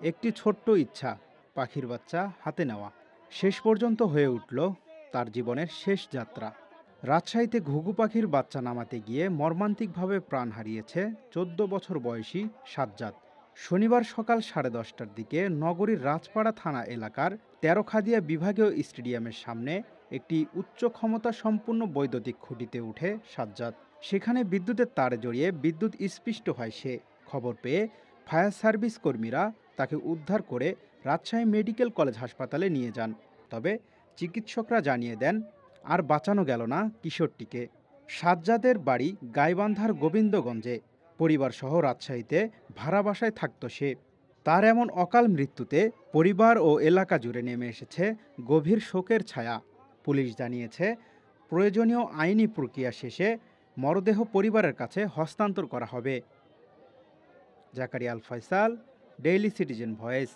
একটি ছোট্ট ইচ্ছা, পাখির বাচ্চা হাতে নেওয়া, শেষ পর্যন্ত হয়ে উঠল তার জীবনের শেষ যাত্রা। রাজশাহীতে ঘুঘু পাখির বাচ্চা নামাতে গিয়ে মর্মান্তিকভাবে প্রাণ হারিয়েছে ১৪ বছর বয়সী সাজ্জাদ। শনিবার সকাল 10:30টার দিকে নগরীর রাজপাড়া থানা এলাকার তেরোখাদিয়া বিভাগীয় স্টেডিয়ামের সামনে একটি উচ্চ ক্ষমতা সম্পূর্ণ বৈদ্যুতিক খুঁটিতে উঠে সাজ্জাদ। সেখানে বিদ্যুতের তারে জড়িয়ে বিদ্যুৎ স্পৃষ্ট হয় সে। খবর পেয়ে ফায়ার সার্ভিস কর্মীরা তাকে উদ্ধার করে রাজশাহী মেডিকেল কলেজ হাসপাতালে নিয়ে যান। তবে চিকিৎসকরা জানিয়ে দেন আর বাঁচানো গেল না কিশোরটিকে। সাজ্জাদের বাড়ি গাইবান্ধার গোবিন্দগঞ্জে। পরিবারসহ রাজশাহীতে ভাড়া বাসায় থাকত সে। তার এমন অকাল মৃত্যুতে পরিবার ও এলাকা জুড়ে নেমে এসেছে গভীর শোকের ছায়া। পুলিশ জানিয়েছে, প্রয়োজনীয় আইনি প্রক্রিয়া শেষে মরদেহ পরিবারের কাছে হস্তান্তর করা হবে। জাকারিয়া আল ফয়সাল, ডেইলি সিটিজেন ভয়েস।